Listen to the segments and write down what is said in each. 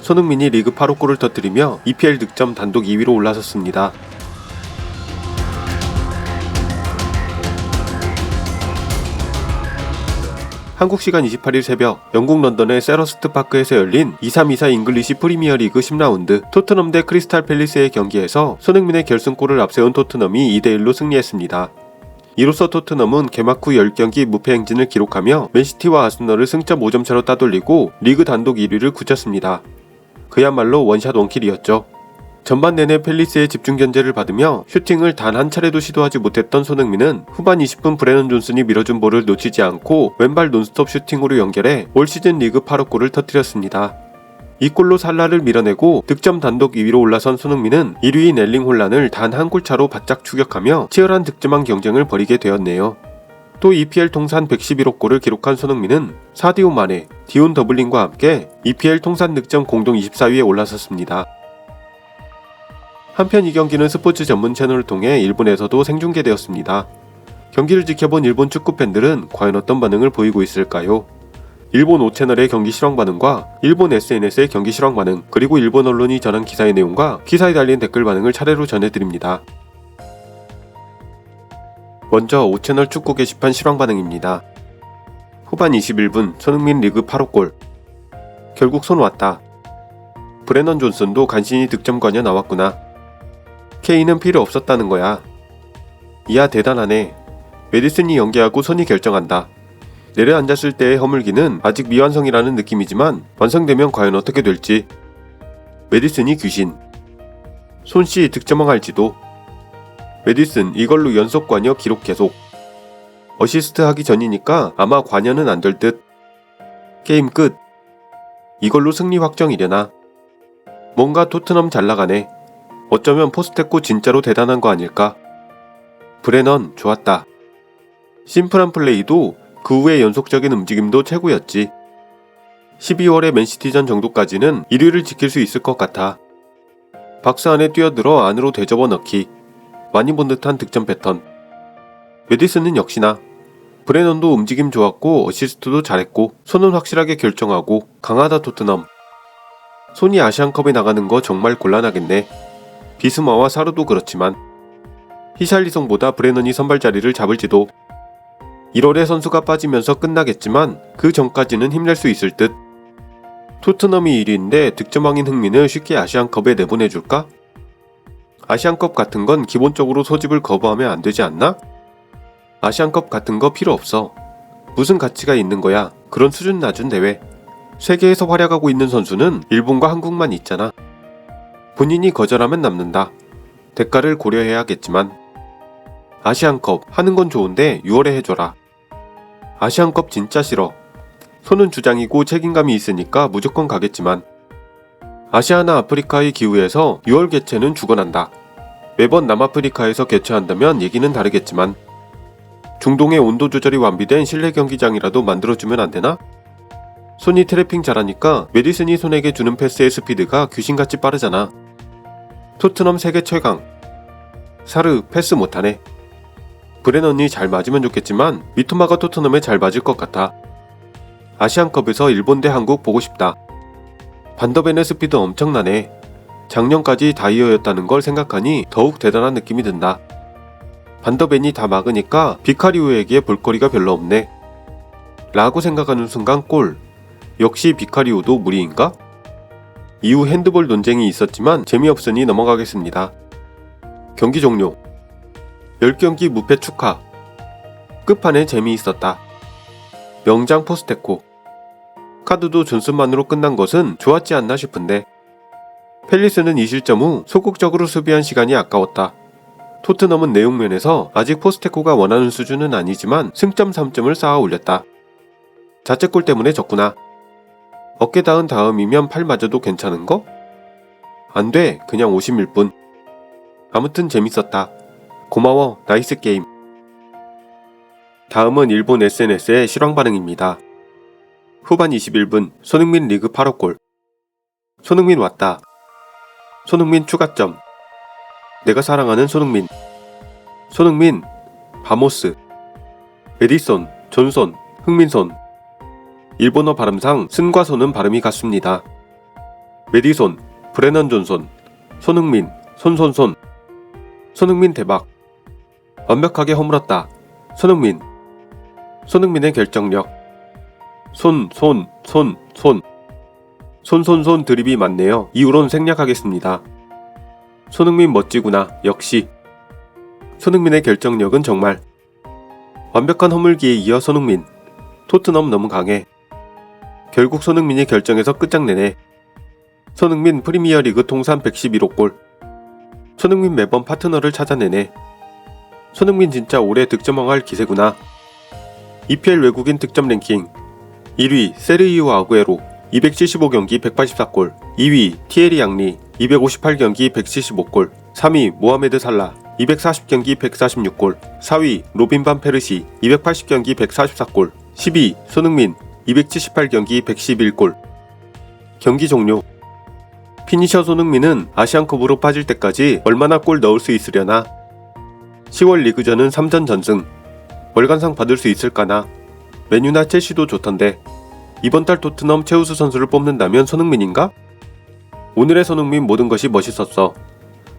손흥민이 리그 8호 골을 터뜨리며 EPL 득점 단독 2위로 올라섰습니다. 한국 시간 28일 새벽 영국 런던의 셀허스트 파크에서 열린 2324 잉글리시 프리미어리그 10라운드 토트넘 대 크리스탈 팰리스의 경기에서 손흥민의 결승골을 앞세운 토트넘이 2대1로 승리했습니다. 이로써 토트넘은 개막 후 10경기 무패 행진을 기록하며 맨시티와 아스널을 승점 5점 차로 따돌리고 리그 단독 1위를 굳혔습니다. 그야말로 원샷 원킬이었죠. 전반 내내 팰리스의 집중 견제를 받으며 슈팅을 단 한 차례도 시도하지 못했던 손흥민은 후반 20분 브레넌 존슨이 밀어준 볼을 놓치지 않고 왼발 논스톱 슈팅으로 연결해 올 시즌 리그 8호 골을 터뜨렸습니다. 이 골로 살라를 밀어내고 득점 단독 2위로 올라선 손흥민은 1위인 엘링 홀란을 단 한 골차로 바짝 추격하며 치열한 득점왕 경쟁을 벌이게 되었네요. 또 EPL 통산 111호 골을 기록한 손흥민은 사디오 마네, 디온 더블린과 함께 EPL 통산 득점 공동 24위에 올라섰습니다. 한편 이 경기는 스포츠 전문 채널을 통해 일본에서도 생중계되었습니다. 경기를 지켜본 일본 축구 팬들은 과연 어떤 반응을 보이고 있을까요? 일본 5채널의 경기 실황 반응과 일본 SNS의 경기 실황 반응, 그리고 일본 언론이 전한 기사의 내용과 기사에 달린 댓글 반응을 차례로 전해드립니다. 먼저 5채널 축구 게시판 실황 반응입니다. 후반 21분 손흥민 리그 8호 골. 결국 손 왔다. 브레넌 존슨도 간신히 득점권에 나왔구나. 케인은 필요 없었다는 거야. 이야 대단하네. 메디슨이 연계하고 손이 결정한다. 내려앉았을 때의 허물기는 아직 미완성이라는 느낌이지만 완성되면 과연 어떻게 될지. 메디슨이 귀신. 손씨 득점왕 할지도. 메디슨 이걸로 연속 관여 기록 계속. 어시스트 하기 전이니까 아마 관여는 안 될 듯. 게임 끝. 이걸로 승리 확정이려나. 뭔가 토트넘 잘 나가네. 어쩌면 포스테코 진짜로 대단한 거 아닐까? 브레넌 좋았다. 심플한 플레이도 그 후의 연속적인 움직임도 최고였지. 12월의 맨시티전 정도까지는 1위를 지킬 수 있을 것 같아. 박스 안에 뛰어들어 안으로 되접어 넣기. 많이 본 듯한 득점 패턴. 메디슨은 역시나. 브레넌도 움직임 좋았고 어시스트도 잘했고 손은 확실하게 결정하고 강하다 토트넘. 손이 아시안컵에 나가는 거 정말 곤란하겠네. 비스마와 사르도 그렇지만 히샬리송보다 브레넌이 선발 자리를 잡을지도. 1월에 선수가 빠지면서 끝나겠지만 그 전까지는 힘낼 수 있을 듯. 토트넘이 1위인데 득점왕인 흥민을 쉽게 아시안컵에 내보내줄까? 아시안컵 같은 건 기본적으로 소집을 거부하면 안 되지 않나? 아시안컵 같은 거 필요 없어. 무슨 가치가 있는 거야. 그런 수준 낮은 대회. 세계에서 활약하고 있는 선수는 일본과 한국만 있잖아. 본인이 거절하면 남는다. 대가를 고려해야겠지만. 아시안컵 하는 건 좋은데 6월에 해줘라. 아시안컵 진짜 싫어. 손은 주장이고 책임감이 있으니까 무조건 가겠지만. 아시아나 아프리카의 기후에서 6월 개최는 죽어난다. 매번 남아프리카에서 개최한다면 얘기는 다르겠지만. 중동의 온도 조절이 완비된 실내 경기장이라도 만들어주면 안 되나? 손이 트래핑 잘하니까 메디슨이 손에게 주는 패스의 스피드가 귀신같이 빠르잖아. 토트넘 세계 최강. 사르 패스 못하네. 브레넌이 잘 맞으면 좋겠지만 미토마가 토트넘에 잘 맞을 것 같아. 아시안컵에서 일본 대 한국 보고 싶다. 반더벤의 스피드 엄청나네. 작년까지 다이어였다는 걸 생각하니 더욱 대단한 느낌이 든다. 반더벤이 다 막으니까 비카리우에게 볼거리가 별로 없네. 라고 생각하는 순간 골. 역시 비카리우도 무리인가? 이후 핸드볼 논쟁이 있었지만 재미없으니 넘어가겠습니다. 경기 종료. 10경기 무패 축하. 끝판에 재미있었다. 명장 포스테코. 카드도 존슨만으로 끝난 것은 좋았지 않나 싶은데. 팰리스는 이 실점 후 소극적으로 수비한 시간이 아까웠다. 토트넘은 내용면에서 아직 포스테코가 원하는 수준은 아니지만 승점 3점을 쌓아 올렸다. 자책골 때문에 졌구나. 어깨 닿은 다음이면 팔 맞아도 괜찮은 거? 안 돼. 그냥 51분. 아무튼 재밌었다. 고마워. 나이스 게임. 다음은 일본 SNS의 실황 반응입니다. 후반 21분 손흥민 리그 8호 골. 손흥민 왔다. 손흥민 추가점. 내가 사랑하는 손흥민. 손흥민, 바모스. 에디손, 존손, 흥민손. 일본어 발음상 쓴과 손은 발음이 같습니다. 메디손, 브레넌 존슨, 손흥민, 손흥민 대박. 완벽하게 허물었다. 손흥민의 결정력. 손 드립이 많네요. 이후론 생략하겠습니다. 손흥민 멋지구나. 역시. 손흥민의 결정력은 정말. 완벽한 허물기에 이어 손흥민. 토트넘 너무 강해. 결국 손흥민이 결정해서 끝장내네. 손흥민 프리미어리그 통산 111호 골. 손흥민 매번 파트너를 찾아내네. 손흥민 진짜 올해 득점왕할 기세구나. EPL 외국인 득점 랭킹 1위 세르히오 아구에로 275경기 184골, 2위 티에리 앙리 258경기 175골, 3위 모하메드 살라 240경기 146골, 4위 로빈 반 페르시 280경기 144골, 10위 손흥민 278경기 111골. 경기 종료. 피니셔 손흥민은 아시안컵으로 빠질 때까지 얼마나 골 넣을 수 있으려나. 10월 리그전은 3전 전승. 월간상 받을 수 있을까나. 맨유나 첼시도 좋던데. 이번 달 토트넘 최우수 선수를 뽑는다면 손흥민인가? 오늘의 손흥민 모든 것이 멋있었어.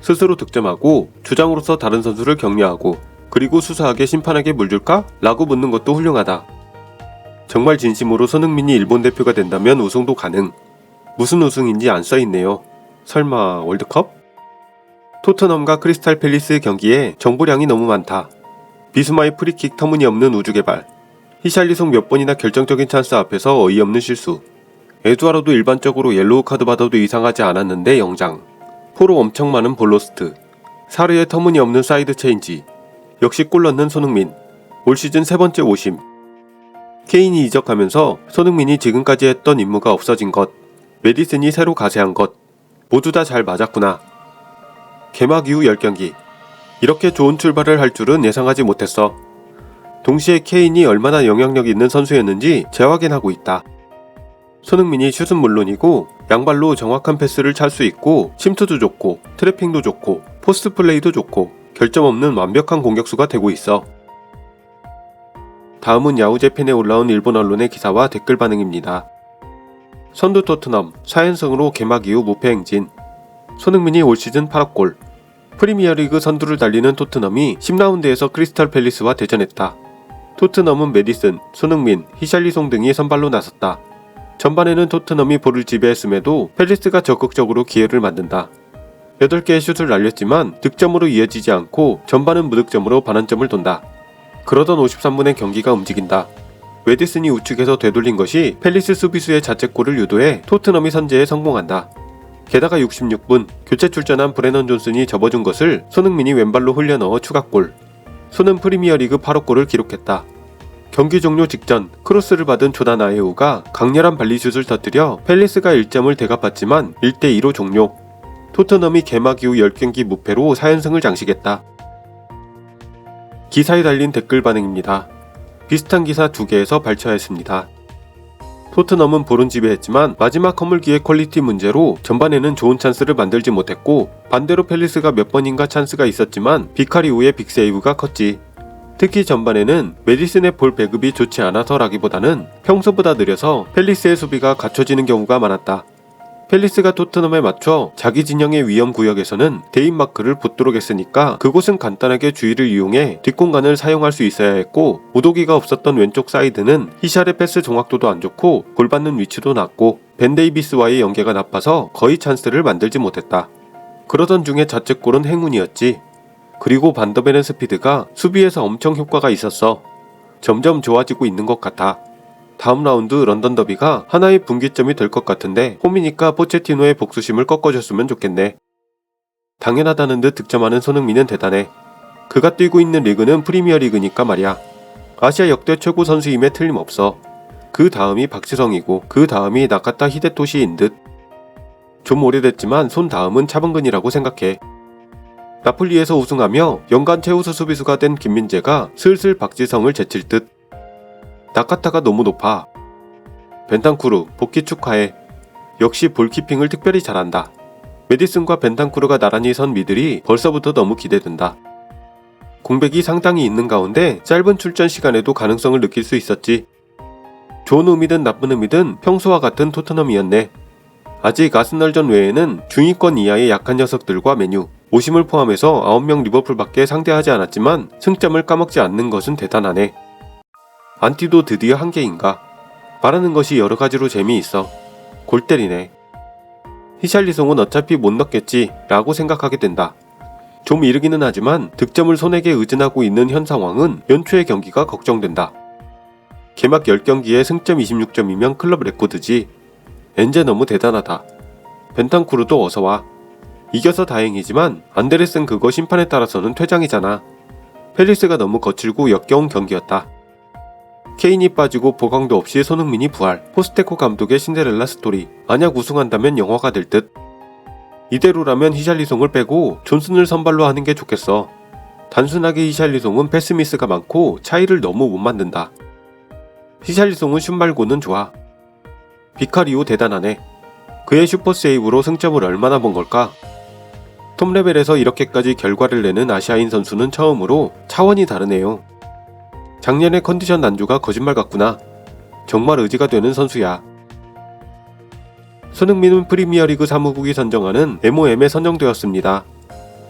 스스로 득점하고 주장으로서 다른 선수를 격려하고 그리고 수사하게 심판에게 물 줄까? 라고 묻는 것도 훌륭하다. 정말 진심으로 손흥민이 일본 대표가 된다면 우승도 가능. 무슨 우승인지 안 써있네요. 설마 월드컵? 토트넘과 크리스탈 팰리스 경기에 정보량이 너무 많다. 비수마의 프리킥 터무니없는 우주개발. 히샬리송 몇 번이나 결정적인 찬스 앞에서 어이없는 실수. 에두아르도 일반적으로 옐로우 카드 받아도 이상하지 않았는데 영장. 포로 엄청 많은 볼로스트. 사르의 터무니없는 사이드 체인지. 역시 골 넣는 손흥민. 올 시즌 세 번째 오심. 케인이 이적하면서 손흥민이 지금까지 했던 임무가 없어진 것. 메디슨이 새로 가세한 것. 모두 다 잘 맞았구나. 개막 이후 10경기. 이렇게 좋은 출발을 할 줄은 예상하지 못했어. 동시에 케인이 얼마나 영향력 있는 선수였는지 재확인하고 있다. 손흥민이 슛은 물론이고 양발로 정확한 패스를 찰 수 있고 침투도 좋고 트래핑도 좋고 포스트 플레이도 좋고 결점 없는 완벽한 공격수가 되고 있어. 다음은 야후재팬에 올라온 일본 언론의 기사와 댓글 반응입니다. 선두 토트넘 4연승으로 개막 이후 무패 행진. 손흥민이 올 시즌 8억 골. 프리미어리그 선두를 달리는 토트넘이 10라운드에서 크리스탈 팰리스와 대전했다. 토트넘은 메디슨, 손흥민, 히샬리송 등이 선발로 나섰다. 전반에는 토트넘이 볼을 지배했음에도 팰리스가 적극적으로 기회를 만든다. 8개의 슛을 날렸지만 득점으로 이어지지 않고 전반은 무득점으로 반환점을 돈다. 그러던 53분의 경기가 움직인다. 메디슨이 우측에서 되돌린 것이 팰리스 수비수의 자책골을 유도해 토트넘이 선제에 성공한다. 게다가 66분 교체 출전한 브레넌 존슨이 접어준 것을 손흥민이 왼발로 흘려넣어 추가골. 손은 프리미어리그 8호 골을 기록했다. 경기 종료 직전 크로스를 받은 조단 아예우가 강렬한 발리슛을 터뜨려 팰리스가 1점을 대갚았지만 1대2로 종료. 토트넘이 개막 이후 10경기 무패로 4연승을 장식했다. 기사에 달린 댓글 반응입니다. 비슷한 기사 2개에서 발췌하였습니다. 토트넘은 볼은 지배했지만 마지막 허물기의 퀄리티 문제로 전반에는 좋은 찬스를 만들지 못했고 반대로 팰리스가 몇 번인가 찬스가 있었지만 비카리우의 빅세이브가 컸지. 특히 전반에는 메디슨의 볼 배급이 좋지 않아서라기보다는 평소보다 느려서 팰리스의 수비가 갖춰지는 경우가 많았다. 팰리스가 토트넘에 맞춰 자기 진영의 위험 구역에서는 대인마크를 붙도록 했으니까 그곳은 간단하게 주의를 이용해 뒷공간을 사용할 수 있어야 했고 오도기가 없었던 왼쪽 사이드는 히샬의 패스 정확도도 안 좋고 골 받는 위치도 낮고 벤 데이비스와의 연계가 나빠서 거의 찬스를 만들지 못했다. 그러던 중에 자책골은 행운이었지. 그리고 반더벤의 스피드가 수비에서 엄청 효과가 있었어. 점점 좋아지고 있는 것 같아. 다음 라운드 런던 더비가 하나의 분기점이 될 것 같은데 홈이니까 포체티노의 복수심을 꺾어줬으면 좋겠네. 당연하다는 듯 득점하는 손흥민은 대단해. 그가 뛰고 있는 리그는 프리미어리그니까 말이야. 아시아 역대 최고 선수임에 틀림없어. 그 다음이 박지성이고 그 다음이 나카타 히데토시인 듯. 좀 오래됐지만 손 다음은 차범근이라고 생각해. 나폴리에서 우승하며 연간 최우수 수비수가 된 김민재가 슬슬 박지성을 제칠 듯. 나카타가 너무 높아. 벤탄쿠르 복귀 축하해. 역시 볼키핑을 특별히 잘한다. 메디슨과 벤탄쿠르가 나란히 선 미들이 벌써부터 너무 기대된다. 공백이 상당히 있는 가운데 짧은 출전 시간에도 가능성을 느낄 수 있었지. 좋은 의미든 나쁜 의미든 평소와 같은 토트넘이었네. 아직 아스널전 외에는 중위권 이하의 약한 녀석들과 메뉴, 오심을 포함해서 9명 리버풀밖에 상대하지 않았지만 승점을 까먹지 않는 것은 대단하네. 안티도 드디어 한 개인가? 말하는 것이 여러 가지로 재미있어. 골 때리네. 히샬리송은 어차피 못 넣겠지 라고 생각하게 된다. 좀 이르기는 하지만 득점을 손에게 의존하고 있는 현 상황은 연초의 경기가 걱정된다. 개막 10경기에 승점 26점이면 클럽 레코드지. 엔제 너무 대단하다. 벤탄쿠르도 어서와. 이겨서 다행이지만 안데르센 그거 심판에 따라서는 퇴장이잖아. 펠리스가 너무 거칠고 역겨운 경기였다. 케인이 빠지고 보강도 없이 손흥민이 부활. 포스테코 감독의 신데렐라 스토리. 만약 우승한다면 영화가 될 듯. 이대로라면 히샬리송을 빼고 존슨을 선발로 하는 게 좋겠어. 단순하게 히샬리송은 패스 미스가 많고 차이를 너무 못 만든다. 히샬리송은 슛 말고는 좋아. 비카리오 대단하네. 그의 슈퍼세이브로 승점을 얼마나 본 걸까? 톱레벨에서 이렇게까지 결과를 내는 아시아인 선수는 처음으로 차원이 다르네요. 작년의 컨디션 난조가 거짓말 같구나. 정말 의지가 되는 선수야. 손흥민은 프리미어리그 사무국이 선정하는 MOM에 선정되었습니다.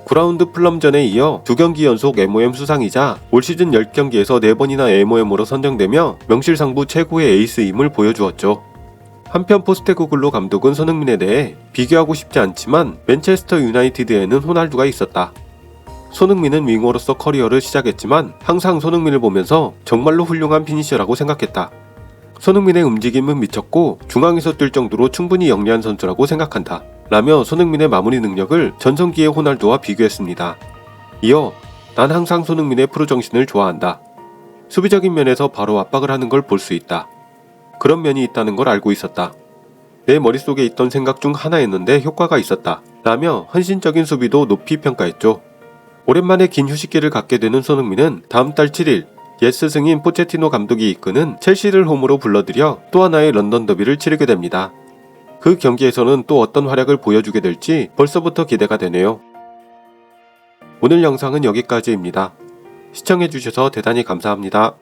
9라운드 플럼전에 이어 2경기 연속 MOM 수상이자 올 시즌 10경기에서 4번이나 MOM으로 선정되며 명실상부 최고의 에이스임을 보여주었죠. 한편 포스테코글로 감독은 손흥민에 대해 비교하고 싶지 않지만 맨체스터 유나이티드에는 호날두가 있었다. 손흥민은 윙어로서 커리어를 시작했지만 항상 손흥민을 보면서 정말로 훌륭한 피니셔라고 생각했다. 손흥민의 움직임은 미쳤고 중앙에서 뛸 정도로 충분히 영리한 선수라고 생각한다. 라며 손흥민의 마무리 능력을 전성기의 호날두와 비교했습니다. 이어 난 항상 손흥민의 프로 정신을 좋아한다. 수비적인 면에서 바로 압박을 하는 걸 볼 수 있다. 그런 면이 있다는 걸 알고 있었다. 내 머릿속에 있던 생각 중 하나였는데 효과가 있었다. 라며 헌신적인 수비도 높이 평가했죠. 오랜만에 긴 휴식기를 갖게 되는 손흥민은 다음 달 7일 옛 스승인 포체티노 감독이 이끄는 첼시를 홈으로 불러들여 또 하나의 런던 더비를 치르게 됩니다. 그 경기에서는 또 어떤 활약을 보여주게 될지 벌써부터 기대가 되네요. 오늘 영상은 여기까지입니다. 시청해주셔서 대단히 감사합니다.